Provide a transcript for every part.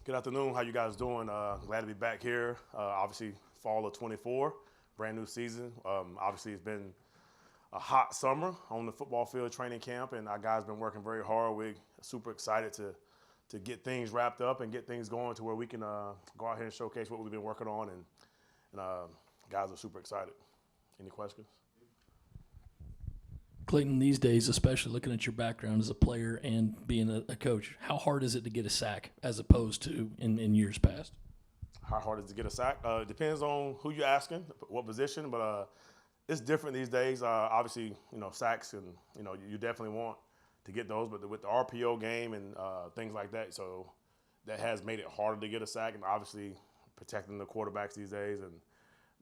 Good afternoon. How you guys doing? Glad to be back here. Obviously, fall of 24, brand new season. Obviously, it's been a hot summer on the football field training camp, and our guys been working very hard. We're super excited to get things wrapped up and get things going to where we can go out here and showcase what we've been working on, and guys are super excited. Any questions? Clayton, these days, especially looking at your background as a player and being a coach, how hard is it to get a sack as opposed to in years past? How hard is it to get a sack? It depends on who you're asking, what position, but it's different these days. Obviously, sacks and you definitely want to get those, but with the RPO game and things like that, so that has made it harder to get a sack, and obviously protecting the quarterbacks these days. And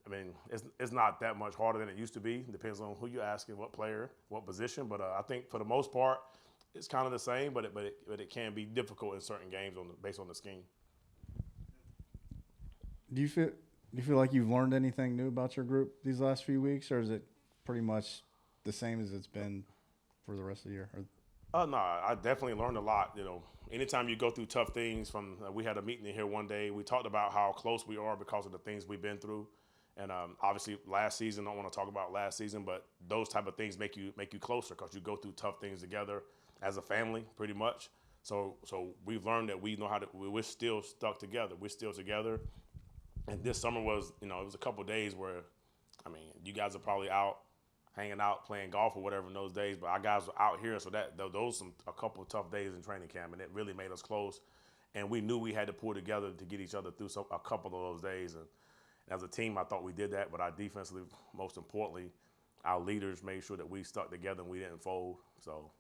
I mean, it's not that much harder than it used to be. It depends on who you're asking, what player, what position. But I think for the most part, it's kind of the same, but it can be difficult in certain games based on the scheme. Do you feel like you've learned anything new about your group these last few weeks, or is it pretty much the same as it's been for the rest of the year? No, I definitely learned a lot. Anytime you go through tough things, we had a meeting in here one day. We talked about how close we are because of the things we've been through, and obviously last season. I don't want to talk about last season, but those type of things make you closer because you go through tough things together as a family, pretty much. So we've learned that we know how to. We're still stuck together. We're still together. And this summer was, it was a couple of days where, I mean, you guys are probably out hanging out, playing golf or whatever in those days, but our guys were out here, so those a couple of tough days in training camp, and it really made us close. And we knew we had to pull together to get each other through a couple of those days. And as a team, I thought we did that, but our defensively, most importantly, our leaders made sure that we stuck together and we didn't fold. So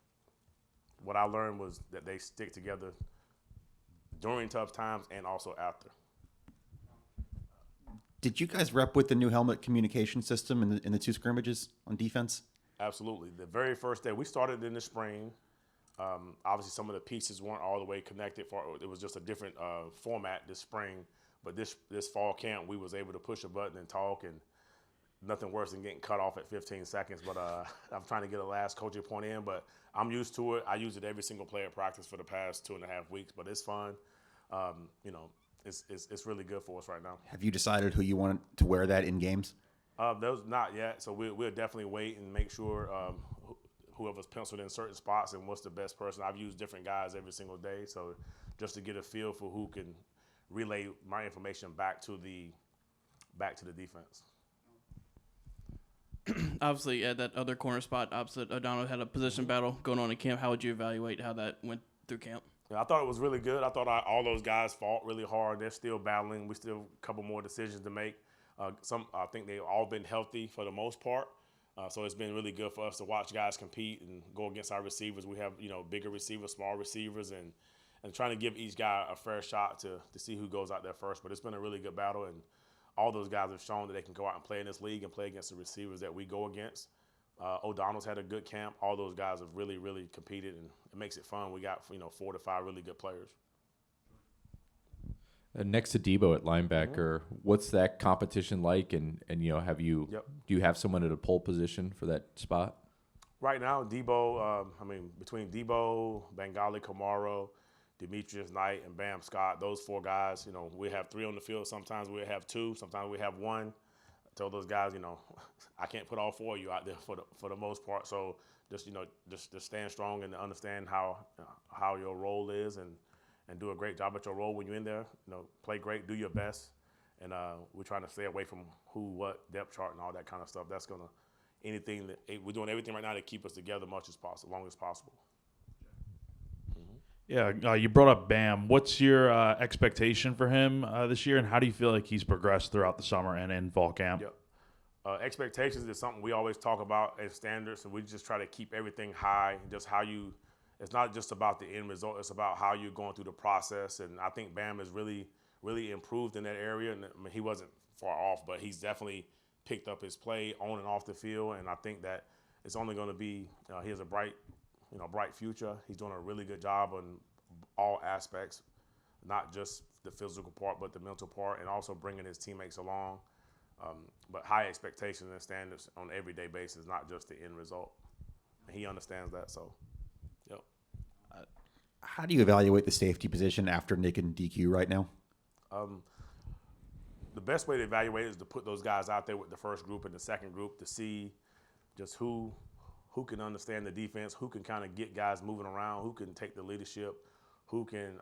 what I learned was that they stick together during tough times and also after. Did you guys rep with the new helmet communication system in the two scrimmages on defense? Absolutely. The very first day, we started in the spring. Obviously, some of the pieces weren't all the way connected. It was just a different format this spring. But this fall camp, we was able to push a button and talk, and nothing worse than getting cut off at 15 seconds. But I'm trying to get a last coaching point in, but I'm used to it. I use it every single play at practice for the past 2.5 weeks, but it's fun. It's really good for us right now. Have you decided who you want to wear that in games? Those not yet, so we'll definitely wait and make sure whoever's penciled in certain spots and what's the best person. I've used different guys every single day, so just to get a feel for who can relay my information back to the defense. Obviously, at that other corner spot opposite O'Donnell had a position battle going on in camp. How would you evaluate how that went through camp? Yeah, I thought it was really good. I thought all those guys fought really hard. They're still battling. We still have a couple more decisions to make. I think they've all been healthy for the most part. So it's been really good for us to watch guys compete and go against our receivers. We have bigger receivers, small receivers, and trying to give each guy a fair shot to see who goes out there first. But it's been a really good battle, and all those guys have shown that they can go out and play in this league and play against the receivers that we go against. O'Donnell's had a good camp. All those guys have really, really competed, and it makes it fun. We got 4 to 5 really good players. Next to Debo at linebacker, what's that competition like? And have you do you have someone at a pole position for that spot? Right now, Debo. Between Debo, Bengali Kamara, Demetrius Knight, and Bam Scott, those 4 guys. We have 3 on the field. Sometimes we have 2. Sometimes we have 1. Tell those guys, I can't put all 4 of you out there for the most part. So just stand strong and understand how your role is and do a great job at your role when you're in there. Play great, do your best, and we're trying to stay away from who, what, depth chart, and all that kind of stuff. That's we're doing everything right now to keep us together much as possible, long as possible. Yeah, you brought up Bam. What's your expectation for him this year, and how do you feel like he's progressed throughout the summer and in fall camp? Yep. Expectations is something we always talk about as standards, and we just try to keep everything high. Just how it's not just about the end result; it's about how you're going through the process. And I think Bam has really, really improved in that area. And he wasn't far off, but he's definitely picked up his play on and off the field. And I think that it's only going to be he has a bright future. He's doing a really good job on all aspects, not just the physical part, but the mental part, and also bringing his teammates along. But high expectations and standards on an everyday basis, not just the end result. And he understands that, so, yep. How do you evaluate the safety position after Nick and DQ right now? The best way to evaluate it is to put those guys out there with the first group and the second group to see just who can understand the defense, who can kind of get guys moving around, who can take the leadership, who can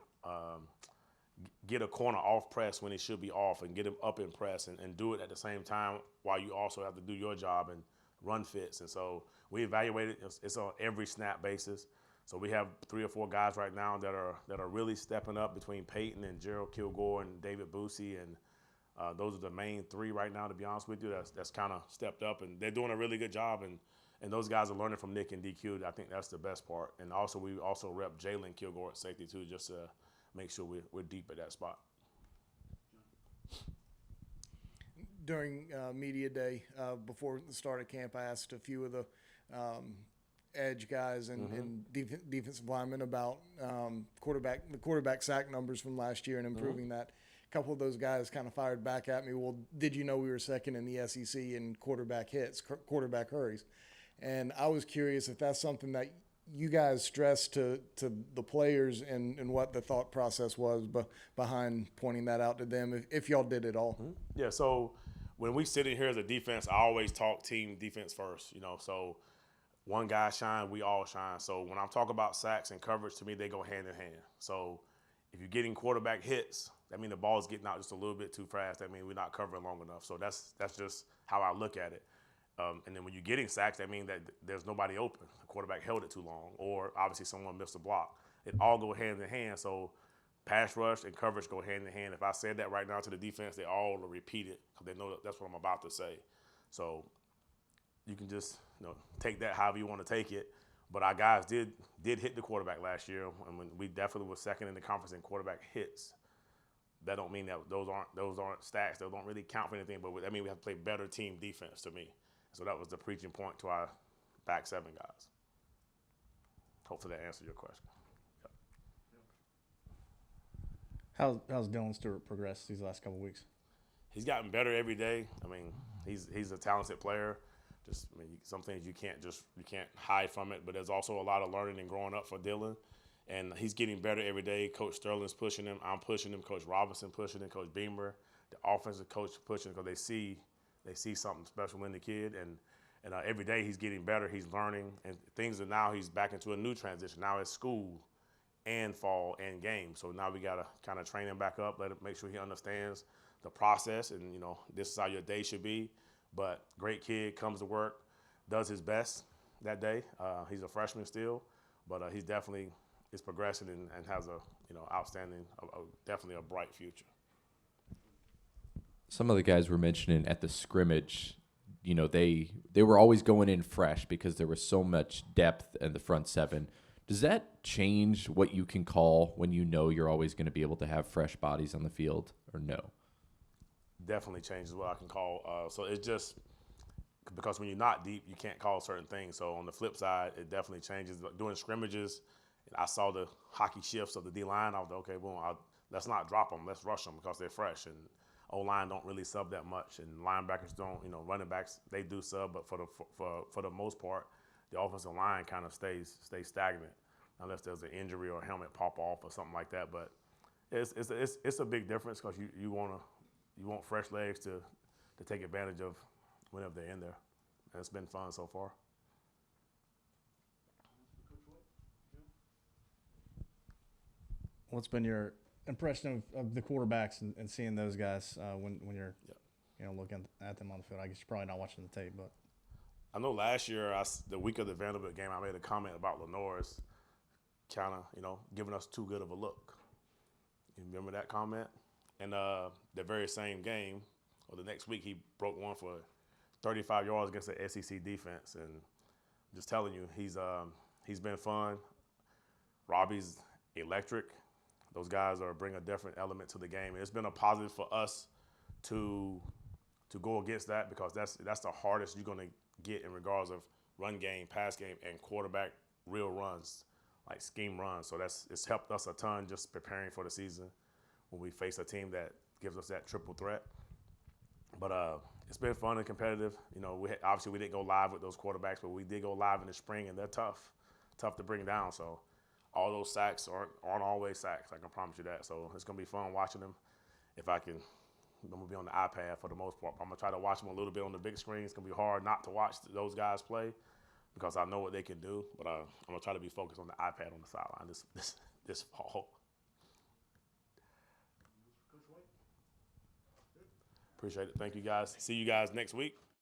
get a corner off press when it should be off and get him up in press and do it at the same time while you also have to do your job and run fits. And so we evaluate it. It's on every snap basis. So we have 3 or 4 guys right now that are really stepping up between Peyton and Gerald Kilgore and David Boosie, and those are the main 3 right now, to be honest with you. That's kind of stepped up, and they're doing a really good job. And those guys are learning from Nick and DQ. I think that's the best part. And also we also rep Jalen Kilgore at safety too, just to make sure we're deep at that spot. During media day before the start of camp, I asked a few of the edge guys and defensive linemen about the quarterback sack numbers from last year and improving that. A couple of those guys kind of fired back at me. Well, did you know we were second in the SEC in quarterback hits, quarterback hurries? And I was curious if that's something that you guys stressed to the players and what the thought process was behind pointing that out to them, if y'all did it all. Yeah, so when we sit in here as a defense, I always talk team defense first, so one guy shine, we all shine. So when I talk about sacks and coverage, to me, they go hand in hand. So if you're getting quarterback hits, that means the ball's getting out just a little bit too fast. That means we're not covering long enough. So that's just how I look at it. And then when you're getting sacks, that means that there's nobody open. The quarterback held it too long, or obviously someone missed a block. It all go hand in hand. So pass rush and coverage go hand in hand. If I said that right now to the defense, they all will repeat it because they know that's what I'm about to say. So you can just take that however you want to take it. But our guys did hit the quarterback last year, and when we definitely were second in the conference in quarterback hits. That don't mean that those aren't stats. Those don't really count for anything. But I mean we have to play better team defense to me. So that was the preaching point to our back 7 guys. Hopefully that answered your question. How's Dylan Stewart progressed these last couple of weeks? He's gotten better every day. I mean, he's a talented player. Some things you can't hide from it. But there's also a lot of learning and growing up for Dylan, and he's getting better every day. Coach Sterling's pushing him. I'm pushing him. Coach Robinson pushing him. Coach Beamer, the offensive coach pushing because they see something special in the kid, and every day he's getting better. He's learning, and things are now he's back into a new transition. Now it's school and fall and game. So now we got to kind of train him back up, make sure he understands the process, and this is how your day should be. But great kid, comes to work, does his best that day. He's a freshman still, but he's definitely is progressing and has a outstanding, definitely a bright future. Some of the guys were mentioning at the scrimmage, they were always going in fresh because there was so much depth in the front 7. Does that change what you can call when you're always going to be able to have fresh bodies on the field, or no? Definitely changes what I can call. So it's just because when you're not deep, you can't call certain things. So on the flip side, it definitely changes. During scrimmages, I saw the hockey shifts of the D-line. I was like, okay, boom, let's not drop them. Let's rush them because they're fresh. And O-line don't really sub that much, and linebackers don't. Running backs, they do sub, but for the most part, the offensive line kind of stays stagnant unless there's an injury or a helmet pop off or something like that. But it's a big difference because you want fresh legs to take advantage of whenever they're in there, and it's been fun so far. What's been your impression of the quarterbacks and seeing those guys when you're looking at them on the field? I guess you're probably not watching the tape, but I know last year, the week of the Vanderbilt game, I made a comment about Lenore's kind of giving us too good of a look. You remember that comment? And the very same game, or the next week, he broke one for 35 yards against the SEC defense. And I'm just telling you, he's been fun. Robbie's electric. Those guys bring a different element to the game, and it's been a positive for us to go against that because that's the hardest you're going to get in regards of run game, pass game, and quarterback real runs, like scheme runs. So it's helped us a ton just preparing for the season when we face a team that gives us that triple threat. But it's been fun and competitive. Obviously we didn't go live with those quarterbacks, but we did go live in the spring, and they're tough to bring down. So all those sacks aren't always sacks. I can promise you that. So it's gonna be fun watching them. If I can, I'm gonna be on the iPad for the most part. I'm gonna try to watch them a little bit on the big screen. It's gonna be hard not to watch those guys play because I know what they can do. But I'm gonna try to be focused on the iPad on the sideline this fall. Appreciate it. Thank you guys. See you guys next week.